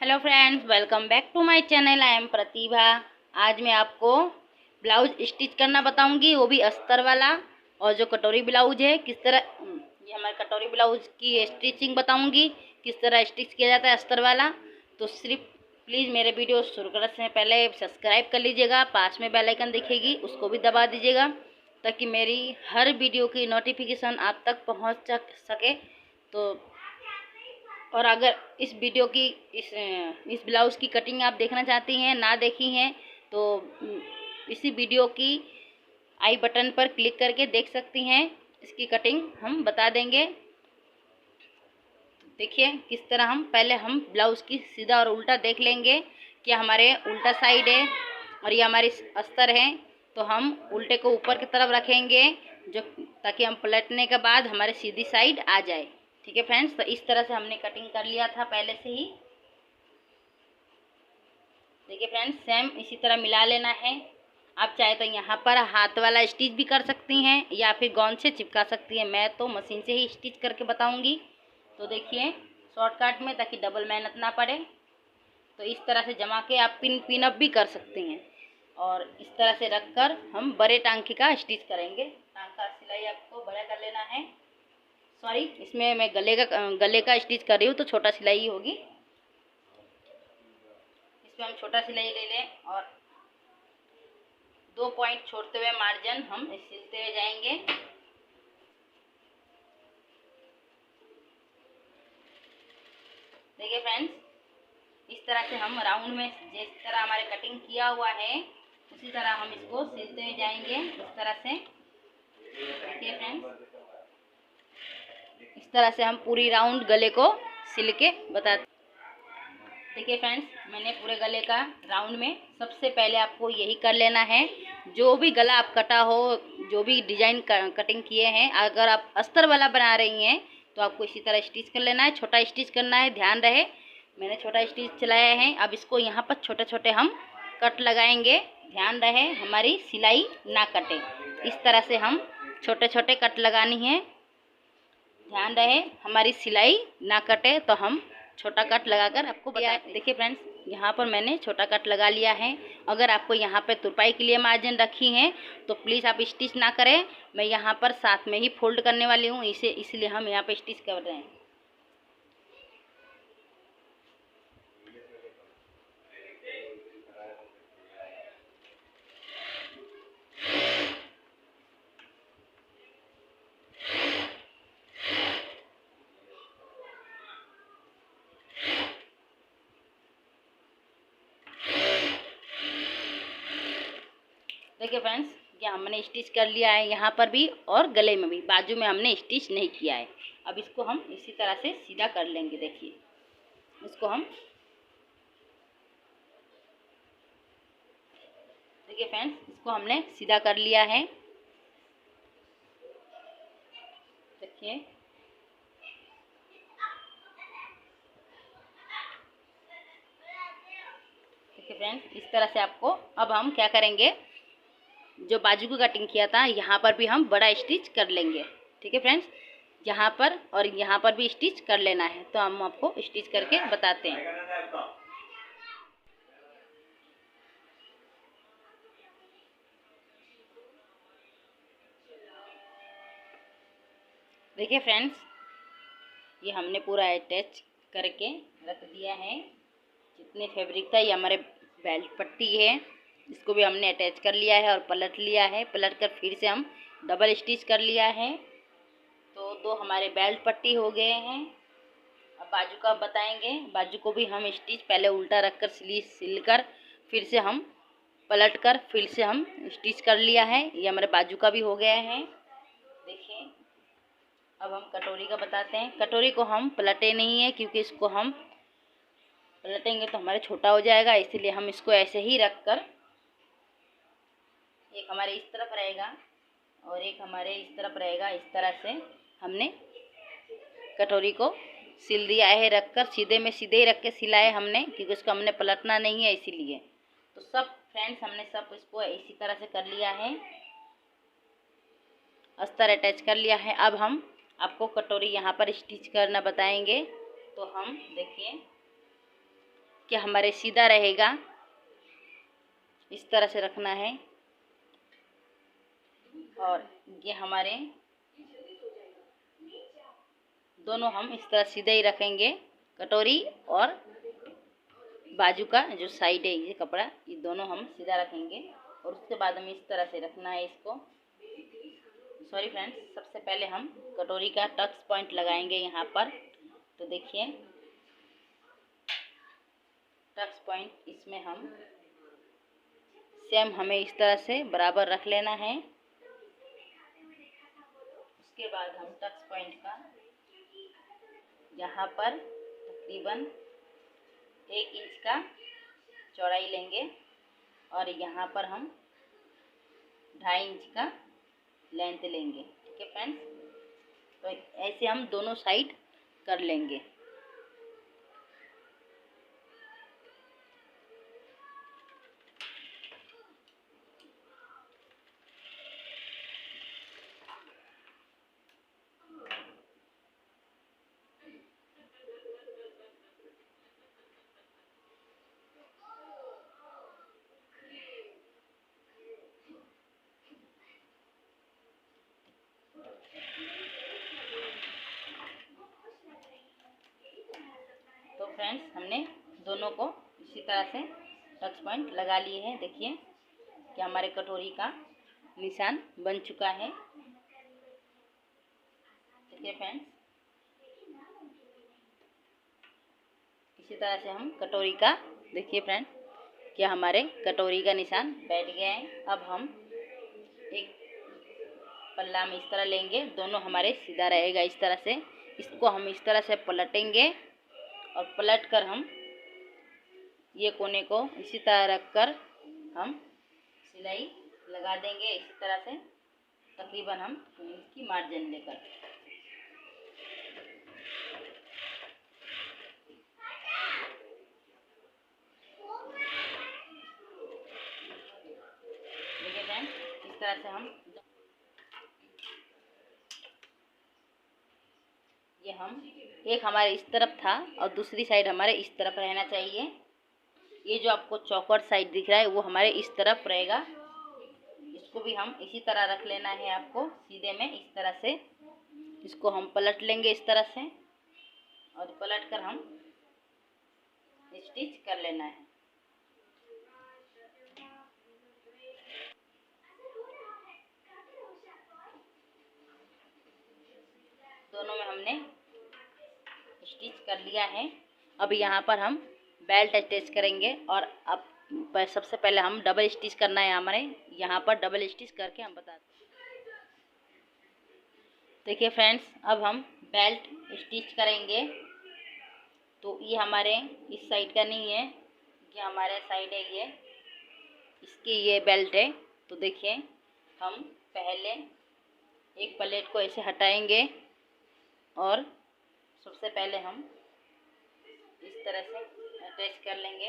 Hello friends, welcome back to my channel. I am Pratibha. आज मैं आपको ब्लाउज स्टिच करना बताऊंगी, वो भी अस्तर वाला। और जो कटोरी ब्लाउज है किस तरह, ये हमारे कटोरी ब्लाउज की स्टिचिंग बताऊंगी किस तरह स्टिच किया जाता है अस्तर वाला। तो सिर्फ प्लीज़ मेरे वीडियो शुरू करने से पहले सब्सक्राइब कर लीजिएगा, पास में बेल आइकन दिखेगी उसको भी दबा दीजिएगा ताकि मेरी हर वीडियो की नोटिफिकेशन आप तक पहुँच सके। तो और अगर इस वीडियो की इस ब्लाउज़ की कटिंग आप देखना चाहती हैं, ना देखी हैं, तो इसी वीडियो की आई बटन पर क्लिक करके देख सकती हैं। इसकी कटिंग हम बता देंगे। देखिए किस तरह हम ब्लाउज़ की सीधा और उल्टा देख लेंगे कि हमारे उल्टा साइड है और ये हमारी अस्तर है। तो हम उल्टे को ऊपर की तरफ रखेंगे जो ताकि हम पलटने के बाद हमारे सीधी साइड आ जाए। ठीक है फ्रेंड्स, तो इस तरह से हमने कटिंग कर लिया था पहले से ही। देखिए फ्रेंड्स, सेम इसी तरह मिला लेना है। आप चाहे तो यहाँ पर हाथ वाला स्टिच भी कर सकती हैं या फिर गॉन से चिपका सकती हैं। मैं तो मशीन से ही स्टिच करके बताऊंगी। तो देखिए शॉर्टकट में, ताकि डबल मेहनत ना पड़े। तो इस तरह से जमा के आप पिन अप भी कर सकती हैं। और इस तरह से रखकर हम बड़े टांके का स्टिच करेंगे। टांग का सिलाई आपको बड़ा कर लेना है। सॉरी, इसमें मैं गले का स्टिच कर रही हूँ तो छोटा सिलाई होगी। इसमें हम छोटा सिलाई ले लें और 2 पॉइंट छोड़ते हुए मार्जिन हम सिलते हुए जाएंगे। देखिए फ्रेंड्स, इस तरह से हम राउंड में जिस तरह हमारे कटिंग किया हुआ है उसी तरह हम इसको सिलते हुए जाएंगे। इस तरह से देखिए फ्रेंड्स, इस तरह से हम पूरी राउंड गले को सिल के बताते। देखिए फ्रेंड्स, मैंने पूरे गले का राउंड में सबसे पहले आपको यही कर लेना है। जो भी गला आप कटा हो, जो भी डिजाइन कटिंग किए हैं, अगर आप अस्तर वाला बना रही हैं तो आपको इसी तरह स्टिच कर लेना है। छोटा स्टिच करना है, ध्यान रहे। मैंने छोटा स्टिच चलाया है। अब इसको यहाँ पर छोटे छोटे हम कट लगाएंगे। ध्यान रहे हमारी सिलाई ना कटे। इस तरह से हम छोटे छोटे कट लगानी है। ध्यान रहे हमारी सिलाई ना कटे। तो हम छोटा कट लगाकर आपको बताते। देखिए फ्रेंड्स, यहाँ पर मैंने छोटा कट लगा लिया है। अगर आपको यहाँ पे तुरपाई के लिए मार्जिन रखी है तो प्लीज़ आप स्टिच ना करें। मैं यहाँ पर साथ में ही फोल्ड करने वाली हूँ, इसलिए हम यहाँ पे स्टिच कर रहे हैं। देखिए फ्रेंड्स, ये हमने स्टिच कर लिया है यहाँ पर भी और गले में भी। बाजू में हमने स्टिच नहीं किया है। अब इसको हम इसी तरह से सीधा कर लेंगे। देखिए इसको हम, देखिए फ्रेंड्स, इसको हमने सीधा कर लिया है। देखिए देखिए फ्रेंड्स, इस तरह से आपको, अब हम क्या करेंगे, जो बाजू की कटिंग किया था यहाँ पर भी हम बड़ा स्टिच कर लेंगे। ठीक है फ्रेंड्स, यहाँ पर और यहाँ पर भी स्टिच कर लेना है। तो हम आपको स्टिच करके बताते हैं। देखिए फ्रेंड्स, ये हमने पूरा अटैच करके रख दिया है। जितने फैब्रिक था, ये हमारे बेल्ट पट्टी है, इसको भी हमने अटैच कर लिया है और पलट लिया है। पलट कर फिर से हम डबल स्टिच कर लिया है। तो 2 हमारे बेल्ट पट्टी हो गए हैं। अब बाजू का बताएंगे। बाजू को भी हम स्टिच पहले उल्टा रख कर सिलकर फिर से हम पलट कर फिर से हम स्टिच कर लिया है। ये हमारे बाजू का भी हो गया है। देखिए अब हम कटोरी का बताते हैं। कटोरी को हम पलटे नहीं है, क्योंकि इसको हम पलटेंगे तो हमारे छोटा हो जाएगा, इसीलिए हम इसको ऐसे ही रख कर, एक हमारे इस तरफ रहेगा और एक हमारे इस तरफ रहेगा। इस तरह से हमने कटोरी को सिल दिया है। रख कर सीधे में सीधे ही रख के सिला है हमने, क्योंकि इसको हमने पलटना नहीं है इसीलिए। तो सब फ्रेंड्स, हमने सब इसको इसी तरह से कर लिया है। अस्तर अटैच कर लिया है। अब हम आपको कटोरी यहाँ पर स्टिच करना बताएंगे। तो हम देखिए कि हमारे सीधा रहेगा, इस तरह से रखना है। और ये हमारे दोनों हम इस तरह सीधे ही रखेंगे, कटोरी और बाजू का जो साइड है ये कपड़ा, ये दोनों हम सीधा रखेंगे। और उसके बाद हमें इस तरह से रखना है इसको। सॉरी फ्रेंड्स, सबसे पहले हम कटोरी का टक्स पॉइंट लगाएंगे यहाँ पर। तो देखिए टक्स पॉइंट इसमें हम सेम हमें इस तरह से बराबर रख लेना है। उसके बाद हम टक्स पॉइंट का यहाँ पर तकरीबन 1 इंच का चौड़ाई लेंगे और यहाँ पर हम 2.5 इंच का लेंथ लेंगे। ठीक है फ्रेंड्स, तो ऐसे हम दोनों साइड कर लेंगे। तो फ्रेंड्स, हमने दोनों को इसी तरह से टक्स पॉइंट लगा लिए हैं। देखिए कि हमारे कटोरी का निशान बन चुका है। ठीक है फ्रेंड्स, इसी तरह से हम कटोरी का, देखिए फ्रेंड्स कि हमारे कटोरी का निशान बैठ गया है। अब हम एक पल्ला में इस तरह लेंगे, दोनों हमारे सीधा रहेगा इस तरह से। इसको हम इस तरह से पलटेंगे और पलट कर हम ये कोने को इसी तरह रख कर हम सिलाई लगा देंगे इसी तरह से, तकरीबन हम 2 इंच की मार्जिन लेकर। देखिए फ्रेंड्स, इस तरह से हम एक हमारे इस तरफ था और दूसरी साइड हमारे इस तरफ रहना चाहिए। ये जो आपको चौकट साइड दिख रहा है वो हमारे इस तरफ रहेगा। इसको भी हम इसी तरह रख लेना है आपको सीधे में इस तरह से। इसको हम पलट लेंगे इस तरह से और पलट कर हम स्टिच कर लेना है। दोनों में हमने स्टिच कर लिया है। अब यहाँ पर हम बेल्ट अटैच करेंगे और अब सबसे पहले हम डबल स्टिच करना है। हमारे यहाँ पर डबल स्टिच करके हम बताते हैं। देखिए फ्रेंड्स, अब हम बेल्ट स्टिच करेंगे। तो ये हमारे इस साइड का नहीं है, ये हमारे साइड है, ये इसकी ये बेल्ट है। तो देखिए हम पहले एक प्लेट को ऐसे हटाएंगे और सबसे पहले हम इस तरह से अटैच कर लेंगे।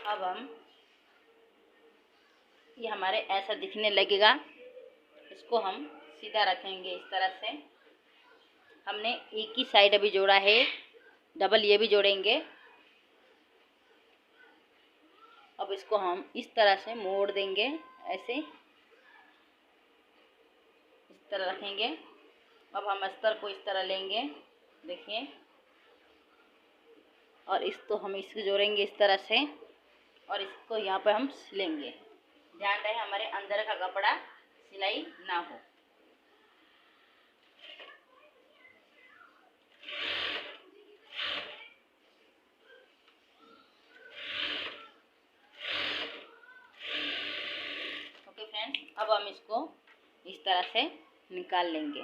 अब हम ये हमारे ऐसा दिखने लगेगा, इसको हम सीधा रखेंगे इस तरह से। हमने एक ही साइड अभी जोड़ा है, डबल ये भी जोड़ेंगे। अब इसको हम इस तरह से मोड़ देंगे, ऐसे इस तरह रखेंगे। अब हम अस्तर को इस तरह लेंगे, देखिए, और इसको हम इसको जोड़ेंगे इस तरह से और इसको यहाँ पर हम सिलेंगे। ध्यान रहे हमारे अंदर का कपड़ा सिलाई ना हो। ओके फ्रेंड्स, अब हम इसको इस तरह से निकाल लेंगे।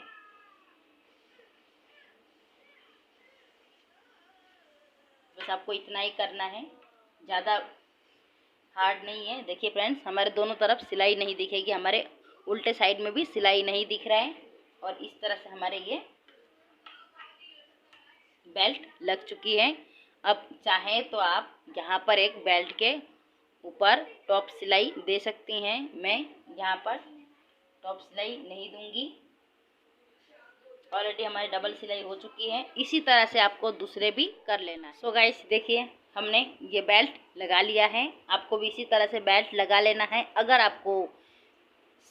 बस आपको इतना ही करना है, ज़्यादा हार्ड नहीं है। देखिए फ्रेंड्स, हमारे दोनों तरफ सिलाई नहीं दिखेगी, हमारे उल्टे साइड में भी सिलाई नहीं दिख रहा है। और इस तरह से हमारे ये बेल्ट लग चुकी है। अब चाहें तो आप यहाँ पर एक बेल्ट के ऊपर टॉप सिलाई दे सकती हैं। मैं यहाँ पर टॉप सिलाई नहीं दूंगी, ऑलरेडी हमारी डबल सिलाई हो चुकी है। इसी तरह से आपको दूसरे भी कर लेना है। सो गाइस देखिए, हमने ये बेल्ट लगा लिया है। आपको भी इसी तरह से बेल्ट लगा लेना है। अगर आपको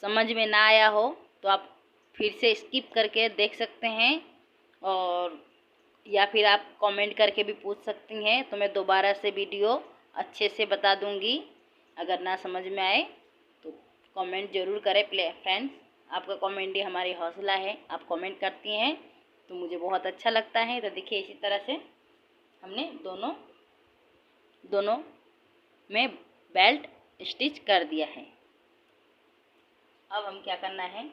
समझ में ना आया हो तो आप फिर से स्किप करके देख सकते हैं, और या फिर आप कमेंट करके भी पूछ सकती हैं, तो मैं दोबारा से वीडियो अच्छे से बता दूंगी। अगर ना समझ में आए तो कमेंट ज़रूर करें फ्रेंड्स। आपका कमेंट ही हमारी हौसला है। आप कमेंट करती हैं तो मुझे बहुत अच्छा लगता है। तो देखिए, इसी तरह से हमने दोनों में बेल्ट स्टिच कर दिया है। अब हम क्या करना है,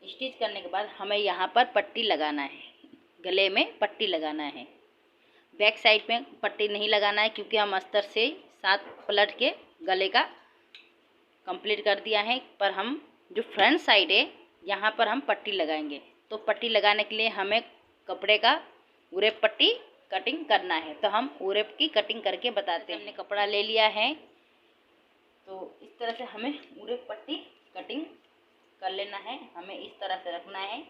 स्टिच करने के बाद हमें यहाँ पर पट्टी लगाना है, गले में पट्टी लगाना है। बैक साइड में पट्टी नहीं लगाना है, क्योंकि हम अस्तर से साथ पलट के गले का कंप्लीट कर दिया है। पर हम जो फ्रंट साइड है यहाँ पर हम पट्टी लगाएंगे। तो पट्टी लगाने के लिए हमें कपड़े का उरेप पट्टी कटिंग करना है। तो हम उरेप की कटिंग करके बताते हैं। हमने कपड़ा ले लिया है, तो इस तरह से हमें उरेप पट्टी कटिंग कर लेना है। हमें इस तरह से रखना है।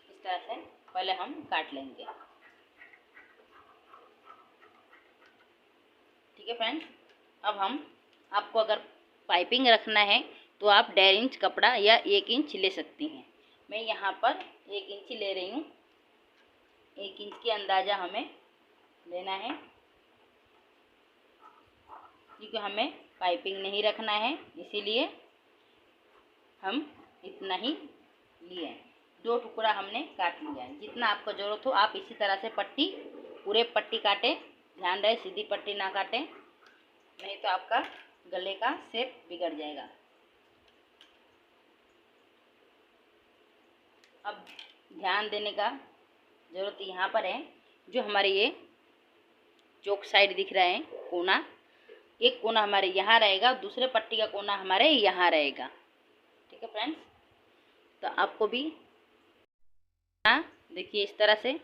इस तरह से पहले हम काट लेंगे। ठीक है फ्रेंड्स। अब आपको अगर पाइपिंग रखना है तो आप 1.5 इंच कपड़ा या 1 इंच ले सकती हैं। मैं यहाँ पर 1 इंच ले रही हूँ। 1 इंच की अंदाज़ा हमें लेना है, क्योंकि हमें पाइपिंग नहीं रखना है, इसीलिए हम इतना ही लिए। 2 टुकड़ा हमने काट लिया है। जितना आपको ज़रूरत हो आप इसी तरह से पट्टी, पूरे पट्टी काटें। ध्यान रहे सीधी पट्टी ना काटें, नहीं तो आपका गले का शेप बिगड़ जाएगा। अब ध्यान देने का ज़रूरत यहाँ पर है, जो हमारे ये चौक साइड दिख रहा है कोना, एक कोना हमारे यहाँ रहेगा, दूसरे पट्टी का कोना हमारे यहाँ रहेगा। ठीक है फ्रेंड्स। तो आपको भी देखिए, इस तरह से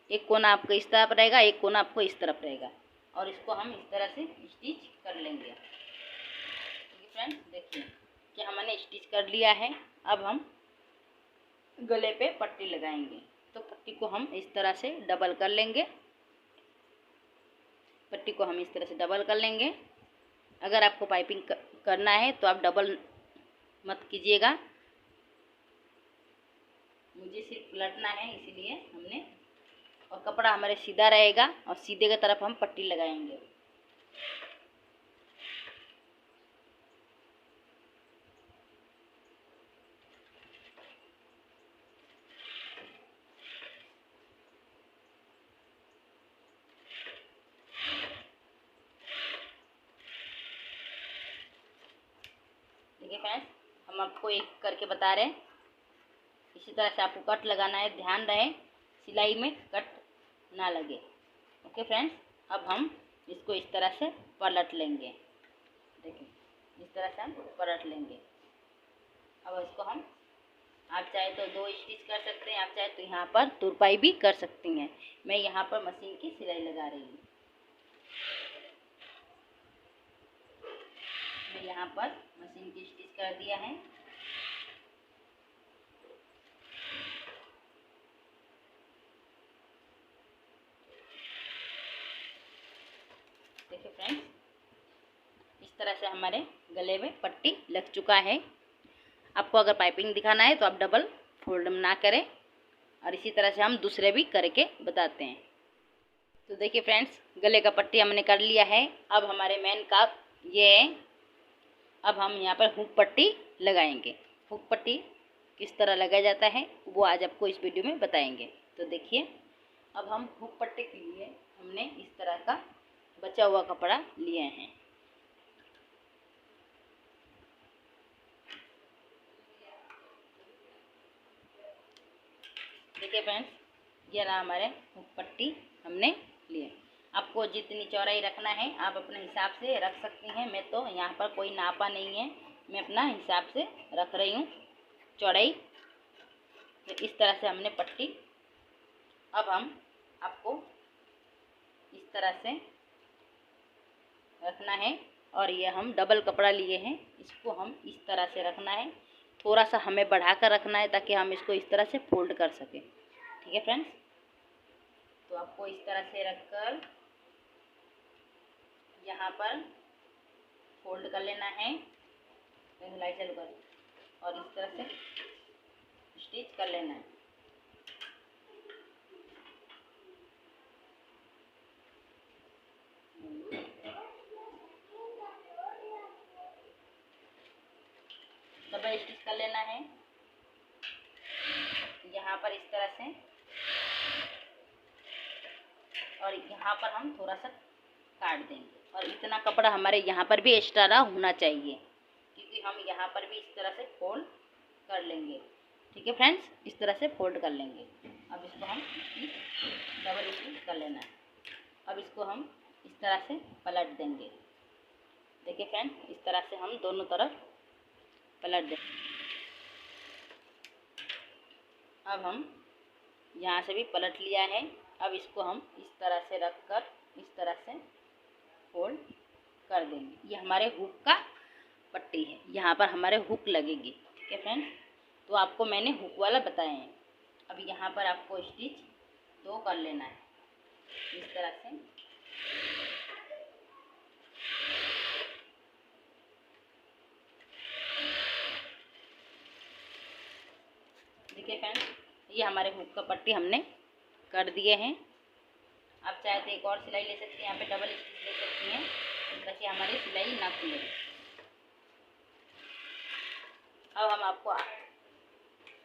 एक कोना आपको इस तरफ रहेगा, एक कोना आपको इस तरफ रहेगा, और इसको हम इस तरह से स्टिच कर लेंगे। ठीक है फ्रेंड्स, देखिए कि हमने स्टिच कर लिया है। अब हम गले पे पट्टी लगाएंगे। तो पट्टी को हम इस तरह से डबल कर लेंगे। पट्टी को हम इस तरह से डबल कर लेंगे। अगर आपको पाइपिंग करना है तो आप डबल मत कीजिएगा, मुझे सिर्फ पलटना है इसीलिए हमने, और कपड़ा हमारे सीधा रहेगा और सीधे की तरफ हम पट्टी लगाएंगे। देखिए फ्रेंड्स, हम आपको एक करके बता रहे हैं। इसी तरह से आपको कट लगाना है। ध्यान रहे सिलाई में कट ना लगे। Okay friends. अब हम इसको इस तरह से पलट लेंगे। देखिए, इस तरह से हम पलट लेंगे। अब इसको हम, आप चाहे तो 2 स्टिच कर सकते हैं, आप चाहे तो यहाँ पर तुरपाई भी कर सकती हैं। मैं यहाँ पर मशीन की सिलाई लगा रही हूँ। मैं यहाँ पर मशीन की स्टिच कर दिया है। देखिए फ्रेंड्स, इस तरह से हमारे गले में पट्टी लग चुका है। आपको अगर पाइपिंग दिखाना है तो आप डबल फोल्ड ना करें, और इसी तरह से हम दूसरे भी करके बताते हैं। तो देखिए फ्रेंड्स, गले का पट्टी हमने कर लिया है। अब हमारे मेन का ये है। अब हम यहाँ पर हुक पट्टी लगाएंगे। हुक पट्टी किस तरह लगाया जाता है वो आज आपको इस वीडियो में बताएंगे। तो देखिए, अब हम हुक पट्टी के लिए हमने इस तरह का बचा हुआ कपड़ा लिए हैं। देखिए फ्रेंड्स, ये रहा हमारे हुक पट्टी हमने लिए। आपको जितनी चौड़ाई रखना है आप अपने हिसाब से रख सकती हैं। मैं तो यहाँ पर कोई नापा नहीं है, मैं अपना हिसाब से रख रही हूँ। चौड़ाई। तो इस तरह से हमने पट्टी, अब हम आपको इस तरह से रखना है। और ये हम डबल कपड़ा लिए हैं, इसको हम इस तरह से रखना है। थोड़ा सा हमें बढ़ाकर रखना है ताकि हम इसको इस तरह से फोल्ड कर सकें। ठीक है फ्रेंड्स, तो आपको इस तरह से रखकर यहाँ पर फोल्ड कर लेना है। लाइट चालू कर और इस तरह से स्टिच कर लेना है। डबल स्टिच कर लेना है यहाँ पर इस तरह से, और यहाँ पर हम थोड़ा सा काट देंगे। और इतना कपड़ा हमारे यहाँ पर भी एक्स्ट्रा होना चाहिए, क्योंकि हम यहाँ पर भी इस तरह से फोल्ड कर लेंगे। ठीक है फ्रेंड्स, इस तरह से फोल्ड कर लेंगे। अब इसको हम डबल स्टिच कर लेना है। अब इसको हम इस तरह से पलट देंगे। देखिए फ्रेंड्स, इस तरह से हम दोनों तरफ पलट देंगे। अब हम यहाँ से भी पलट लिया है। अब इसको हम इस तरह से रखकर इस तरह से फोल्ड कर देंगे। ये हमारे हुक का पट्टी है, यहाँ पर हमारे हुक लगेगी। ठीक है फ्रेंड्स, तो आपको मैंने हुक वाला बताया है। अब यहाँ पर आपको स्टिच 2 कर लेना है इस तरह से। देखिए फ्रेंड्स, ये हमारे हुक का पट्टी हमने कर दिए हैं। आप चाहे तो एक और सिलाई ले सकती हैं, यहाँ पे डबल स्टिच ले सकती हैं ताकि हमारी सिलाई ना खुले। अब हम आपको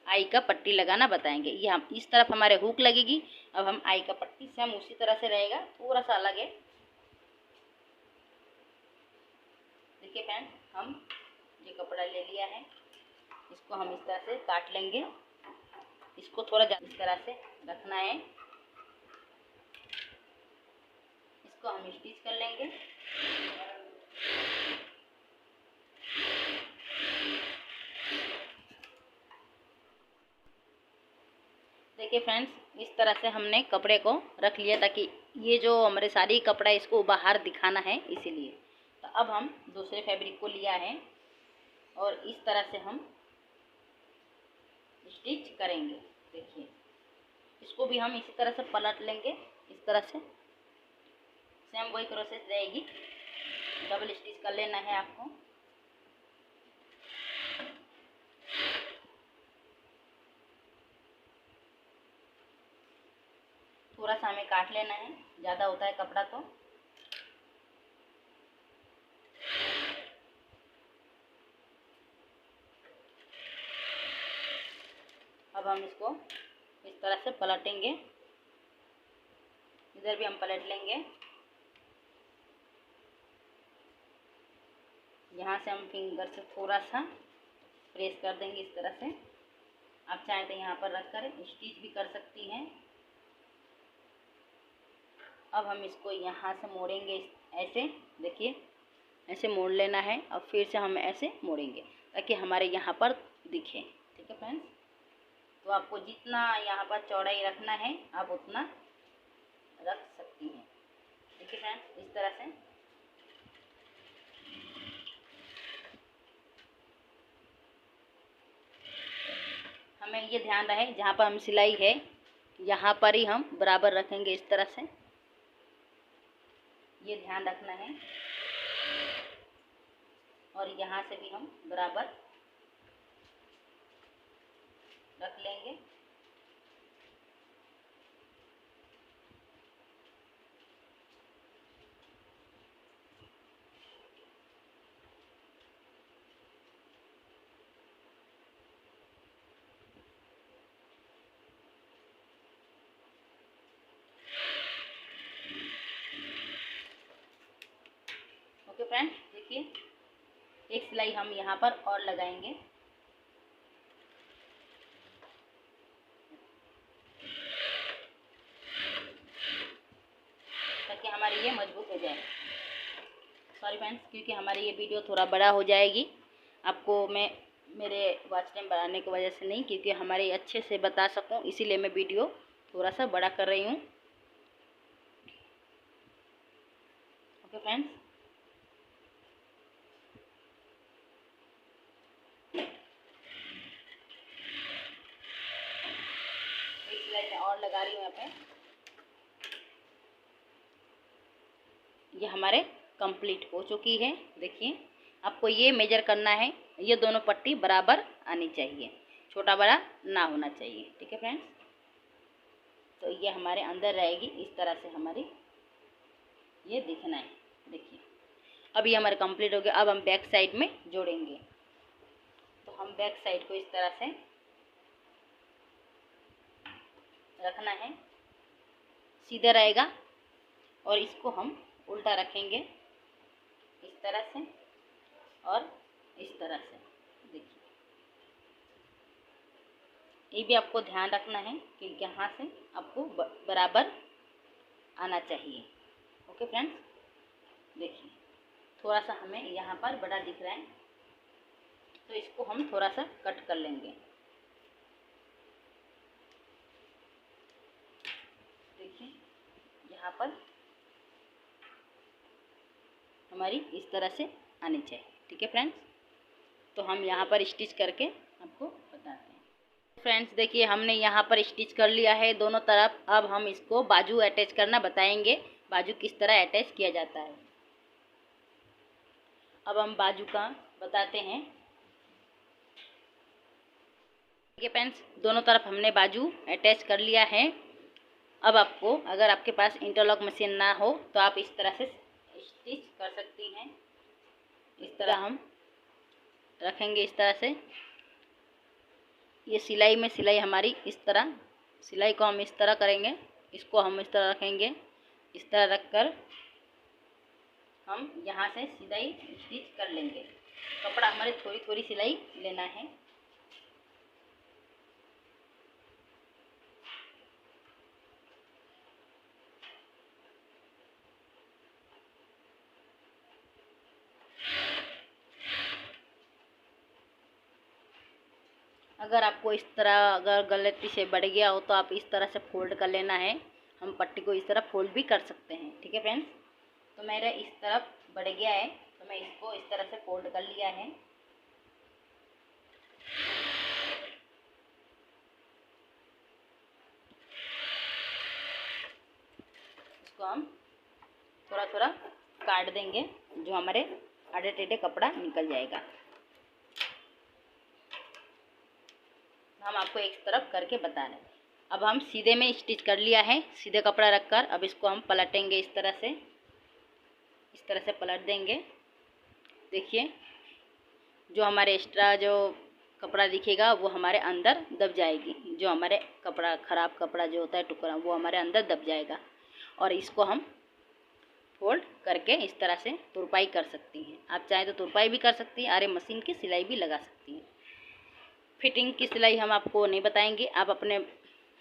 आई का पट्टी लगाना बताएंगे। ये हम इस तरफ हमारे हुक लगेगी। अब हम आई का पट्टी सेम उसी तरह से रहेगा, थोड़ा सा अलग है। देखिए फ्रेंड्स, हम ये कपड़ा ले लिया है, इसको हम इस तरह से काट लेंगे। इसको थोड़ा ज़्यादा इस तरह से रखना है। इसको हम स्टिच कर लेंगे। देखिए फ्रेंड्स, इस तरह से हमने कपड़े को रख लिया ताकि ये जो हमारे सारी कपड़ा है इसको बाहर दिखाना है, इसीलिए। तो अब हम दूसरे फैब्रिक को लिया है और इस तरह से हम स्टिच करेंगे। देखिए, इसको भी हम इसी तरह से पलट लेंगे। इस तरह से सेम वही प्रोसेस रहेगी। डबल स्टिच कर लेना है आपको। थोड़ा सा हमें काट लेना है, ज़्यादा होता है कपड़ा तो। अब हम इसको इस तरह से पलटेंगे। इधर भी हम पलट लेंगे। यहाँ से हम फिंगर से थोड़ा सा प्रेस कर देंगे इस तरह से। आप चाहें तो यहाँ पर रखकर स्टिच भी कर सकती हैं। अब हम इसको यहाँ से मोड़ेंगे ऐसे। देखिए, ऐसे मोड़ लेना है और फिर से हम ऐसे मोड़ेंगे ताकि हमारे यहाँ पर दिखे। ठीक है फ्रेंड्स, तो आपको जितना यहाँ पर चौड़ाई रखना है आप उतना रख सकती हैं। देखिए फ्रेंड्स, इस तरह से हमें ये ध्यान रहे जहाँ पर हम सिलाई है यहाँ पर ही हम बराबर रखेंगे। इस तरह से ये ध्यान रखना है। और यहाँ से भी हम बराबर रख लेंगे। ओके फ्रेंड्स, देखिए एक सिलाई हम यहाँ पर और लगाएंगे ताकि हमारी ये मजबूत हो जाए। सॉरी फ्रेंड्स, क्योंकि हमारी ये वीडियो थोड़ा बड़ा हो जाएगी। आपको मैं मेरे वॉच टाइम बढ़ाने की वजह से नहीं, क्योंकि हमारे अच्छे से बता सकूं, इसीलिए मैं वीडियो थोड़ा सा बड़ा कर रही हूँ। ओके फ्रेंड्स, एक सिलाई और लगा रही हूँ यहाँ पे। ये हमारे कंप्लीट हो चुकी है। देखिए, आपको ये मेजर करना है, ये दोनों पट्टी बराबर आनी चाहिए, छोटा बड़ा ना होना चाहिए। ठीक है फ्रेंड्स, तो ये हमारे अंदर रहेगी, इस तरह से हमारी ये दिखना है। देखिए, अब ये हमारे कंप्लीट हो गया। अब हम बैक साइड में जोड़ेंगे। तो हम बैक साइड को इस तरह से रखना है, सीधा रहेगा, और इसको हम उल्टा रखेंगे इस तरह से और इस तरह से। देखिए, ये भी आपको ध्यान रखना है कि यहाँ से आपको बराबर आना चाहिए। ओके फ्रेंड्स, देखिए थोड़ा सा हमें यहाँ पर बड़ा दिख रहा है, तो इसको हम थोड़ा सा कट कर लेंगे। देखिए, यहाँ पर हमारी इस तरह से आनी चाहिए। ठीक है फ्रेंड्स, तो हम यहाँ पर स्टिच करके आपको बताते हैं। फ्रेंड्स देखिए, हमने यहाँ पर स्टिच कर लिया है दोनों तरफ। अब हम इसको बाजू अटैच करना बताएंगे, बाजू किस तरह अटैच किया जाता है। अब हम बाजू का बताते हैं। ठीक है फ्रेंड्स, दोनों तरफ हमने बाजू अटैच कर लिया है। अब आपको, अगर आपके पास इंटरलॉक मशीन ना हो तो आप इस तरह से स्टिच कर सकती हैं। इस तरह हम रखेंगे, इस तरह से। ये सिलाई में सिलाई हमारी इस तरह, सिलाई को हम इस तरह करेंगे, इसको हम इस तरह रखेंगे। इस तरह रखकर हम यहाँ से सिलाई स्टिच कर लेंगे। कपड़ा हमारे थोड़ी थोड़ी सिलाई लेना है। अगर आपको इस तरह अगर गलती से बढ़ गया हो तो आप इस तरह से फोल्ड कर लेना है। हम पट्टी को इस तरह फोल्ड भी कर सकते हैं। ठीक है फ्रेंड्स, तो मेरा इस तरफ बढ़ गया है, तो मैं इसको इस तरह से फोल्ड कर लिया है। इसको हम थोड़ा थोड़ा काट देंगे, जो हमारे आधे टेढ़े कपड़ा निकल जाएगा। हम आपको एक तरफ करके बता रहे हैं। अब हम सीधे में स्टिच कर लिया है, सीधे कपड़ा रखकर। अब इसको हम पलटेंगे इस तरह से, इस तरह से पलट देंगे। देखिए, जो हमारे एक्स्ट्रा जो कपड़ा दिखेगा वो हमारे अंदर दब जाएगी। जो हमारे कपड़ा, ख़राब कपड़ा जो होता है टुकड़ा, वो हमारे अंदर दब जाएगा। और इसको हम फोल्ड करके इस तरह से तुरपाई कर सकती हैं। आप चाहें तो तुरपाई भी कर सकती हैं, आरे मशीन की सिलाई भी लगा सकती हैं। फिटिंग की सिलाई हम आपको नहीं बताएंगे, आप अपने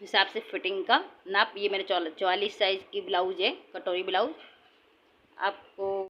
हिसाब से फिटिंग का नाप। ये मेरे 44 साइज़ की ब्लाउज है, कटोरी ब्लाउज। आपको